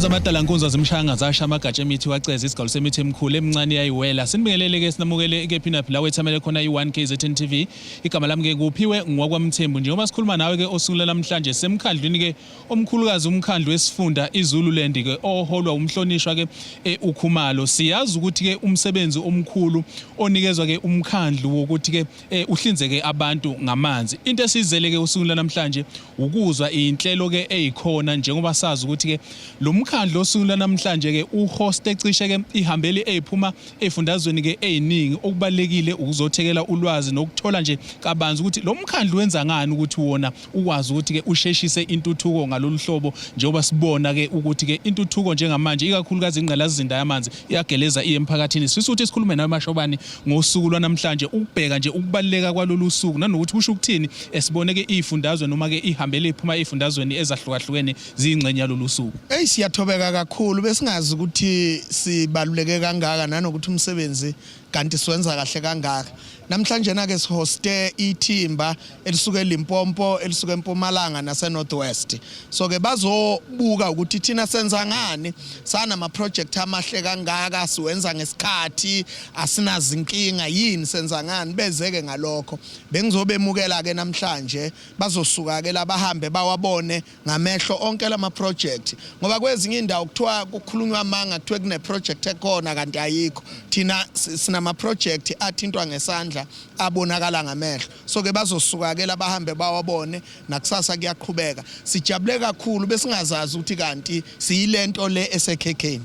Zamadalankunza zimshanga zasha amagatsha emithi waceza isigalo semithi emkhulu emncane yayiwela sinibingelele ke sinamukele ke phina la wethamele khona i1 KZN TV igama lami ke kuphiwe ngwakwamthembu njengoba sikhuluma nawe ke osuku namhlanje semkhandlwini ke omkhulukazi umkhandlu wesifunda iZululand ke oholwa umhlonishwa ke uKhumalo siyazi ukuthi ke umsebenzi omkhulu onikezwa ke umkhandlu wokuthi ke uhlinzeke abantu ngamanzi into esizele ke usuku namhlanje ukuzwa inhlelo ke ezikhona njengoba sazi ukuthi ke lo mkhandlo osuku namhlanje ke uhost ecishe ke ihambele eziphuma ezifundazweni ke eziningi okubalekile ukuzothekela ulwazi nokuthola nje kabanzi ukuthi lo mkhandlu wenza ngani ukuthi wona ukwazi ukuthi ke usheshise intuthuko ngalolu hlobo njengoba sibona ke ukuthi ke intuthuko njengamanje ikakhulukazi ingqalazinda yamanzi iyageleza emphakathini sifisa ukuthi sikhulume nawe Mashobani ngosuku lwanamhlanje ukubheka nje ukubaleka kwalolu suku nanokuthi kusho ukuthini esibone ke izifundazwe noma ke ihambele eziphuma ezifundazweni ezahlukahlukene zingxenye yalolu suku. Siyathobeka kakhulu besingazi ukuthi sibaluleke kangaka nanokuthi umsebenzi kanti siwenza kahle kangaka. Namhlanje na ke sihoste ithimba elisuke eLimpopo elisuke eMpumalanga nase Northwest. So ke bazobuka ukuthi thina senza ngani sana ama project amahle kangaka siwenza ngesikhathi asinazi inkinga yini senza ngani bezeke ngalokho. Bengizobemukela ke namhlanje bazosuka ke labahambe bawabone ngamehlo onke lama project ngoba kwezinye indawo kuthiwa kukhulunywa amanga kuthiwe kune project ekhona kanti ayikho. Thina sinama project athintwa ngesandla abonakala ngamehlo so ke bazosuka ke labahambe bawabone nakusasa kuyaqhubeka sijabule kakhulu besingazazi ukuthi kanti siyilento le esekhekheni.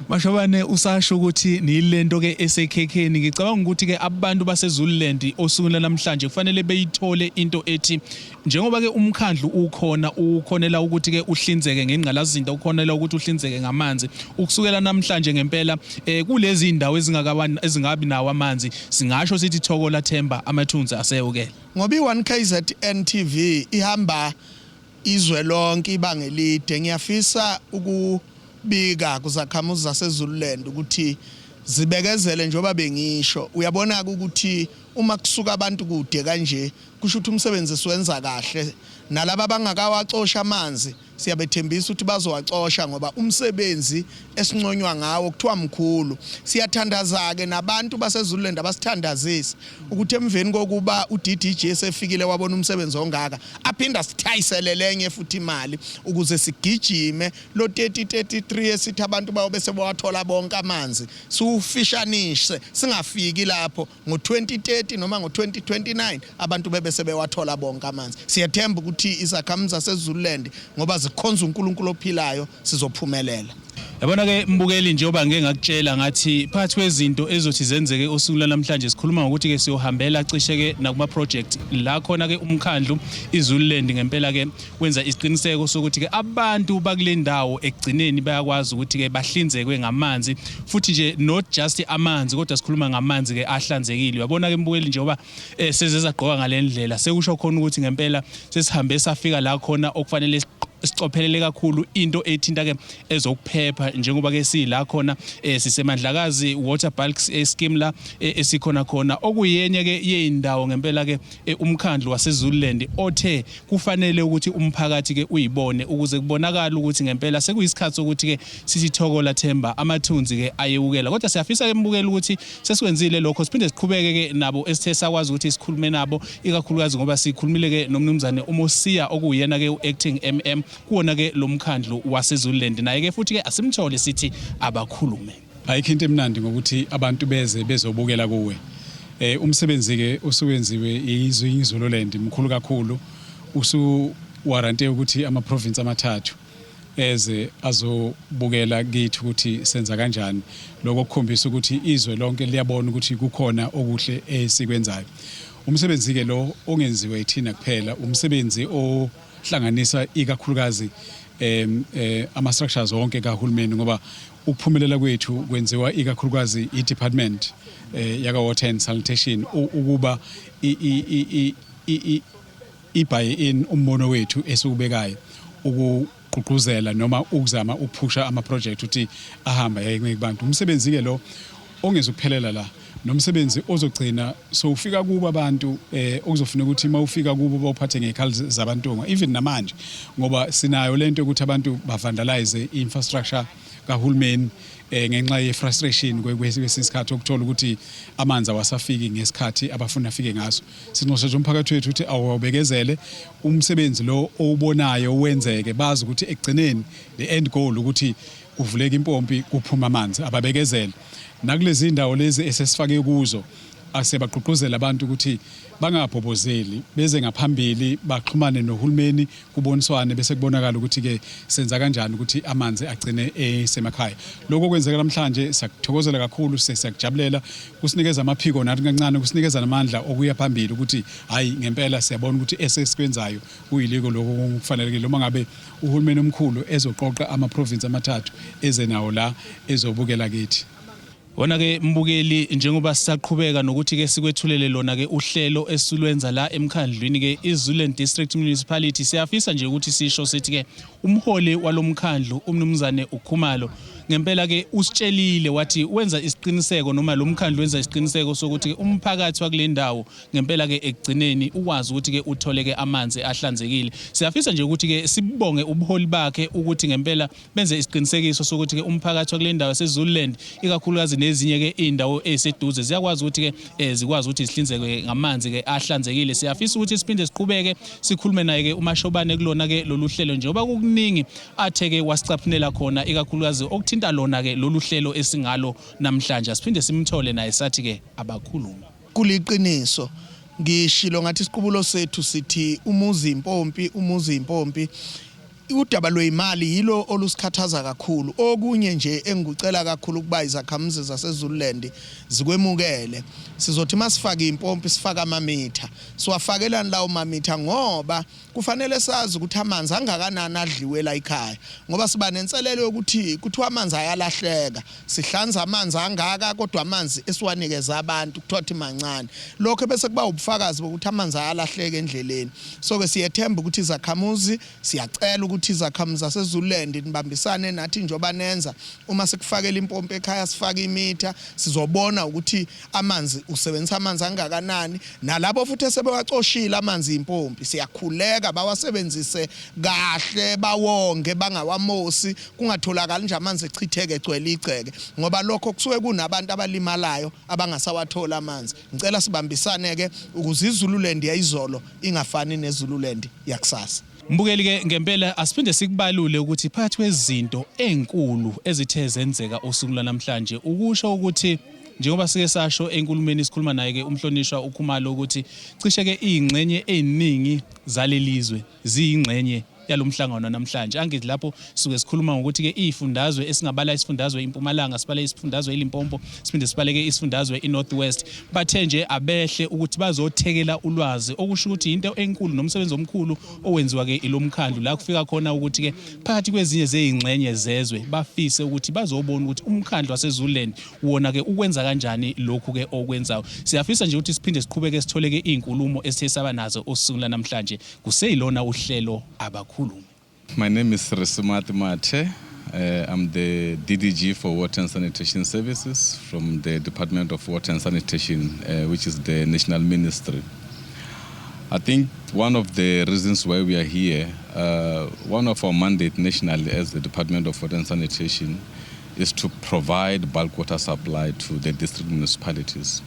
Mashobane usasho ukuthi nilento ke esekhekheni ngicabanga ukuthi ke abantu baseZululand osuku namhlanje kufanele beyithole into ethi njengoba ke umkhandlu ukhonela ukuthi ke uhlinzeke ngengqalazinda ukhonela ukuthi uhlinzeke ngamanzi ukusukela namhlanje ngempela kulezi indawo ezingabi nawo amanzi singasho sithi Thokola Themba amathunzi aseyokela ngoba i1 KZN TV ihamba izwe lonke ibangelide ngiyafisa bika kuzakhamuzi zaseZululand ukuthi zibekezele njengoba bengisho uyabona ukuthi uma kusuka abantu kude kanje kusho ukuthi umsebenzi siwenza kahle nalabo abangakawacosha amanzi siyabethembisa ukuthi bazowacosha ngoba umsebenzi esinconywa ngawo kuthiwa mkhulu siyathandaza ke nabantu baseZululand abasithandazisa ukuthi emveni kokuba uDDJ esefikile wabona umsebenzi ongaka aphinda sithayisele lenye futhi imali ukuze sigijime lo 3033 esithi abantu bayo bese bawathola bonke amanzi siufishanishe singafiki lapho ngo2030 noma ngo2029 abantu bebese bewathola bonke amanzi siyathemba ukuthi izakhamuzi zaseZululand ngoba zikhonza uNkulunkulu ophilayo sizophumelela. Yabona ke mbukeli njengoba ngeke ngakutshela ngathi phakathi kwezinto ezothi zenzeke osuku namhlanje sikhuluma ngokuthi ke siyohambela cishe ke nakuma project la khona ke umkhandlu iZululand ngempela ke wenza isiqiniseko sokuthi ke abantu bakule ndawo ekugcineni bayakwazi ukuthi ke bahlinzekwe ngamanzi futhi nje not just amanzi kodwa sikhuluma ngamanzi ke ahlanzekile. Yabona ke mbukeli njengoba sezezagqoka ngalendlela sekusho khona ukuthi ngempela sesihambe safika la khona okufanele sicophelele kakhulu into ethinta ke ezokuphepha njengoba ke sila khona sisemandlakazi water bulk scheme la esikhona khona okuyenye ke yeindawo ngempela ke umkhandlu waseZululand othe kufanele ukuthi umphakathi ke uyibone ukuze kubonakala ukuthi ngempela sekuyisikhathi sokuthi ke sithi Thokola Themba amathunzi ke ayewukela kodwa siyafisa ke mbukela ukuthi sesikwenzile lokho siphinde siqhubeke ke nabo esithe sakwazi ukuthi sikhulume nabo ikakhulukazi ngoba sikhulumile ke nomnumzane uMosiya okuyena ke uacting MM kuona ke lo mkhandlu waseZululand naye ke futhi ke asimthole sithi abakhulume. Ayikho into emnandi ngokuthi abantu bezobukela kuwe. Umsebenzi ke osuwenziwe izwe iZululand mkhulu kakhulu warrante ukuthi ama province amathathu azobukela kithi ukuthi senza kanjani lokho kukhombisa ukuthi izwe lonke liyabona ukuthi kukhona okuhle esikwenzayo. Umsebenzi ke lo ongenziwe ithina kuphela umsebenzi hlanganisa ikakhulukazi ama structures onke kahulumeni ngoba ukuphumelela kwethu kwenziwa ikakhulukazi iDepartment yaka Water and Sanitation ukuba buy-in umbono wethu esukubekayo ukugqugquzela noma ukuzama ukuphusha ama project uthi ahamba yeke kubantu umsebenzi ke lo ongezukuphelela la nomsebenzi ozogcina so ufika kuba abantu okuzofuna ukuthi mawufika kubo bawuphathe ngekhali zabantunga even namanje ngoba sinayo lento ukuthi abantu bavandalize infrastructure kahulumeni ngenxa ye frustration kwesikhathi okuthola ukuthi amanzi awasafiki ngesikhathi abafuna afike ngaso sinxoshela umphakathi wethu ukuthi awubekezele umsebenzi lo owubonayo wenzeke bazi ukuthi ekugcineni the end goal ukuthi kuvuleka impompi kuphuma amanzi ababekezele nakulezi indawo lezi esesifake kuzo asebagqugquzela abantu ukuthi bangabhobozeli beze ngaphambili baxhumane nohulumeni kuboniswane bese kubonakala ukuthi ke senza kanjani ukuthi amanzi agcine esemakhaya lokho kwenzeka namhlanje siyakuthokozela kakhulu siyakujabulela kusinikeza amaphiko nathi kancane kusinikeza namandla okuya phambili ukuthi hayi ngempela siyabona ukuthi esesikwenzayo kuyiliko lokho kufanelekile uma ngabe uhulumeni omkhulu ezoqoqa ama province amathathu eze nawo la ezobukela kithi. Wona ke mbukeli njengoba sisaqhubeka nokuthi ke sikwethulele lona ke uhlelo esulwenza la emkhandlwini ke iZululand District Municipality siyafisa nje ukuthi sisho sithi ke umholi walomkhandlu umnumzane uKhumalo ngempela ke usitshelile wathi wenza isiqiniseko noma lo mkhandlu wenza isiqiniseko sokuthi umphakathi wakule ndawo ngempela ke ekugcineni ukwazi ukuthi ke uthole ke amanzi ahlanzekile. Siyafisa nje ukuthi ke sibonge ubuholi bakhe ukuthi ngempela benze isiqinisekiso sokuthi ke umphakathi wakule ndawo seZululand ikakhulukazi nezinye ke indawo eziseduze ziyakwazi ukuthi ke zikwazi ukuthi zihlinzeke ngamanzi ke ahlanzekile. Siyafisa ukuthi siphinde siqhubeke sikhulume naye ke uMashobane kulona ke lolu hlelo njengoba kukuningi athe ke wasicaphnela khona ikakhulukazi okuthinta lona ke lolu hlelo esingalo namhlanje siphinde simthole naye sathi ke abakhulumi kuliqiniso ngishilo ngathi isiqubulo sethu sithi umuzi impompi udaba lwemali yilo olusikhathaza kakhulu okunye nje engikucela kakhulu kuba izakhamuzi zaseZululand zikwemukele sizothi masifaka impompi sifaka amamitha siwafakelani lawo mamitha ngoba kufanele sazi ukuthi amanzi angakanani adliwe la ekhaya ngoba siba nenselelo yokuthi kuthiwa amanzi ayalahleka sihlanza amanzi angaka kodwa amanzi esiwanikeza abantu kuthiwa mancane lokho bese kuba ubufakazi bokuthi amanzi ayalahleka endleleni so ke siyethemba ukuthi izakhamuzi siyacela ukuthi izakhamuzi zaseZululand nibambisane nathi njoba nenza uma sikufakela impompi ekhaya sifaka imitha sizobona ukuthi amanzi usebenzisa amanzi angakanani nalabo futhi esebewacoshila amanzi impompi siyakhuleka bawasebenzise kahle bawonge bangawamosi kungatholakala nje amanzi echitheke egcwele igceke ngoba lokho kusuke kunabantu abalimalayo abangasawathola amanzi ngicela sibambisane ke ukuze iZululand yayizolo ingafani neZululand yakusasa. Mbukeli ke ngempela asiphinde sikubalule ukuthi phakathi kwezinto ezinkulu ezithe zenzeka usuku namhlanje ukusho ukuthi njengoba sike sasho enkulumeni sikhuluma naye ke umhlonishwa uKhumalo ukuthi cishe ke izingxenye eziningi zalelizwe ziyingxenye yalomhlangano namhlanje angithi lapho suke sikhuluma ngokuthi ke izifundazwe esingabala isifundazwe iMpumalanga sibale isifundazwe iLimpopo siphinde sibaleke isifundazwe iNorthwest bathe nje abehle ukuthi bazothekela ulwazi okusho ukuthi into enkulu nomsebenzi omkhulu owenziwa ke ilomkhandlu la kufika khona ukuthi ke phakathi kwezinye zezingxenye zezwe bafise ukuthi bazobona ukuthi umkhandlu waseZululand wona ke ukwenza kanjani lokhu ke okwenzayo. Siyafisa nje ukuthi siphinde siqhubeke sitholeke izinkulumo esithe saba nazo osuku namhlanje kuseyilona uhlelo abakho. My name is Resumati Mate. I'm the DDG for Water and Sanitation Services from the Department of Water and Sanitation, which is the National Ministry. I think one of the reasons why we are here, one of our mandate nationally as the Department of Water and Sanitation is to provide bulk water supply to the district municipalities.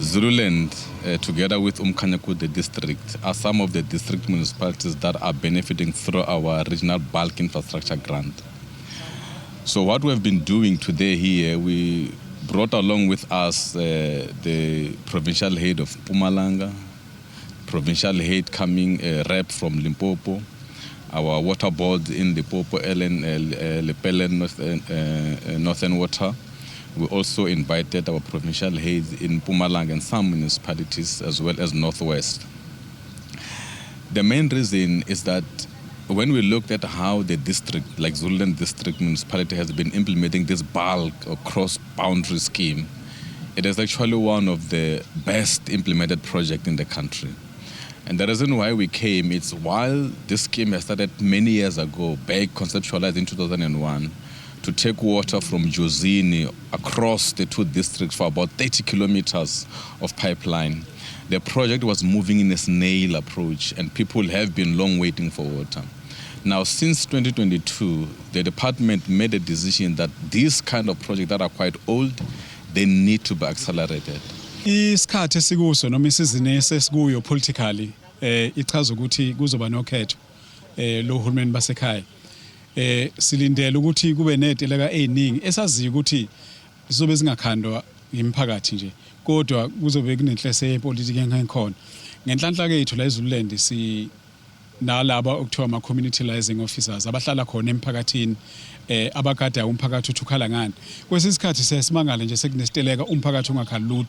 Zululand, together with Umkhanyaku, the district, are some of the district municipalities that are benefiting through our regional bulk infrastructure grant. So what we've been doing today here, we brought along with us the provincial head of Mpumalanga, provincial head coming rep from Limpopo, our water board in Limpopo, Lepelen Northern Water. We also invited our provincial heads in Mpumalanga and some municipalities as well as Northwest. The main reason is that when we looked at how the district, like Zululand District Municipality, has been implementing this bulk or cross-boundary scheme, it is actually one of the best implemented projects in the country. And the reason why we came is while this scheme has started many years ago, back conceptualized in 2001, to take water from Jozini across the two districts for about 30 kilometers of pipeline. The project was moving in a snail approach, and people have been long waiting for water. Now, since 2022, the department made a decision that these kind of projects that are quite old, they need to be accelerated. Isikhathi esikuso noma isizini esesikuyo politically ichaza ukuthi kuzoba nokhetho lo hulumeni basekhaya. Silindele ukuthi kube neteleka eziningi esaziyo ukuthi zizobe zingakhandwa imiphakathi nje, kodwa kuzobe kunenhlese yepolitiki enkhona. Ngenhlanhla kethu la eZululand si nalaba okuthiwa ama community liaison officers abahlala khona emphakathini abagada umphakathi uthukhala ngani. Kwesisikhathi sesimangala nje sekunesiteleka umphakathi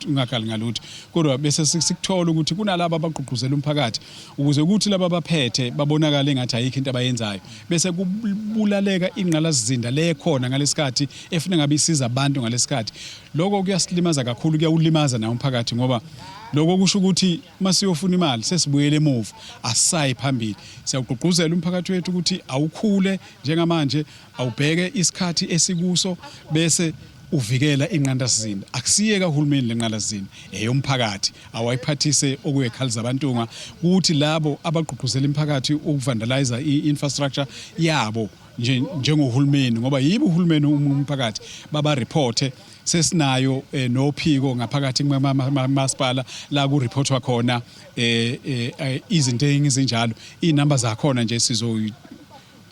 ungakhali ngalutho, kodwa bese sikuthola ukuthi kunalabo abaqhuquzela umphakathi ukuze ukuthi laba abaphethe babonakala engathi ayikho into abayenzayo, bese kubulaleka ingqalasizinda le khona ngalesikhathi efuna ngabe isiza abantu ngalesikhathi. Lokho kuyasilimaza kakhulu, kuyawulimaza na umphakathi ngoba lokho kusho ukuthi masiyofuna imali sesibuyele emuva, asayi phambili. Siyaqhuquzela umphakathi wethu ukuthi awukhule njengamanje, awubheke isikhathi esikuso bese uvikela inqandasizinda. Akusiyeka uhulumeni lenqandasizinda eyomphakathi, awayiphathise okuyekhali zabantunga ukuthi labo abaqhuquzela imphakathi ukuvandalize i-infrastructure yabo njengohulumeni, ngoba yibo uhulumeni umphakathi baba reporte. Sesinayo nophiko ngaphakathi kumasipala la ku reportwa khona izinto ezinjalo. Inamba zakhona nje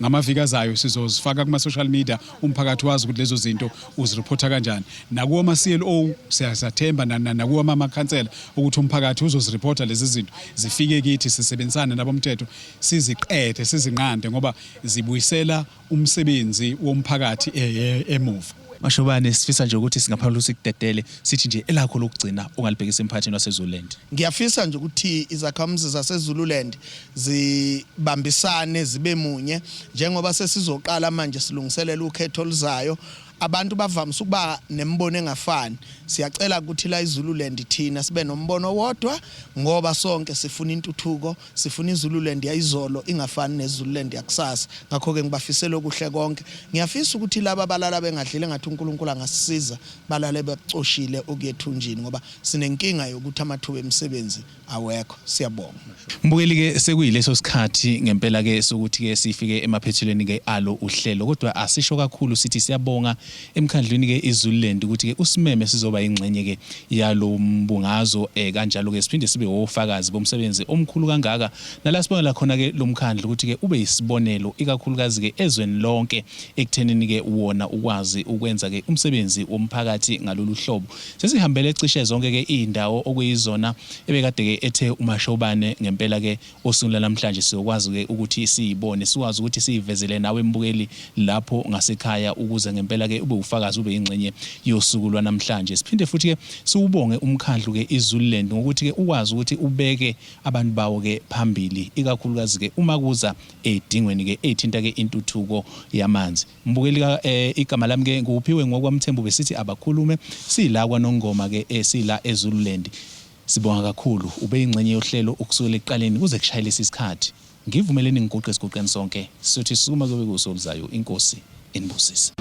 ngamaviki azayo sizozifaka kuma social media, umphakathi wazi ukuthi lezo zinto uzireporta kanjani. Nakuwa ama CLO siyathemba nakuwa ama council ukuthi umphakathi uzozireporta lezi zinto zifike kithi, sisebenzisane nabomthetho siziqede sizinqande ngoba zibuyisela umsebenzi womphakathi emuva. Mashobane, sifisa nje ukuthi singaphambili sikudedele sithi nje elakho lokugcina ungalibhekisa emphakathini waseZululand. Ngiyafisa nje ukuthi izakhamuzi zaseZululand zibambisane zibe munye, njengoba sesizoqala manje silungiselela ukhetho oluzayo. Abantu bavamise ukuba nembono engafani. Siyacela ukuthi la iZululand thina sibe nombono wodwa ngoba sonke sifuna intuthuko, sifuna iZululand yayizolo ingafani neZululand yakusasa. Ngakho ke ngibafisela okuhle konke. Ngiyafisa ukuthi laba balala bengadlile ngathi uNkulunkulu angasisiza balale becoshile okuyethunjini ngoba sinenkinga yokuthi amathuba emisebenzi awekho. Siyabonga. Mbukeli ke sekuyileso sikhathi ngempela ke sokuthi ke sifike emaphethelweni ke alo uhlelo, kodwa asisho kakhulu sithi siyabonga emkhandlwini ke iZululand ukuthi ke usimeme sizoba ingxenye ke yalo mbungazo kanjalo ke siphinde sibe ofakazi bomsebenzi omkhulu kangaka nalasibonela khona ke lo mkhandlu ukuthi ke ube isibonelo ikakhulukazi ke ezweni lonke ekuthenini ke wona ukwazi ukwenza ke umsebenzi womphakathi ngalolu hlobo. Sesihambele ecishe zonke ke indawo okuyizona ebekade ke ethe uMashobane ngempela ke osungulela namhlanje siyokwazi ke ukuthi siyibone, sikwazi ukuthi siyivezele nawe mbukeli lapho ngasekhaya ukuze ngempela ke ube ufakazi ube ingxenye yosuku lwanamhlanje. Siphinde futhi ke siubonge umkhandlu ke iZululand ngokuthi ke ukwazi ukuthi ubeke abantu bawo ke phambili ikakhulukazi ke uma kuza edingweni ke ethinta ke intuthuko yamanzi. Mbukeli ka igama lami ke nguphiwe ngokwamthembu besithi abakhulume sila kwaNongoma ke esila eZululand. Sibonga kakhulu ube ingxenye yohlelo ukusukela eqaleni kuze kushayile isikhathi. Ngivumeleni ngiguqe sonke sizothi sisukuma zobe kusoluzayo. Inkosi inibusise.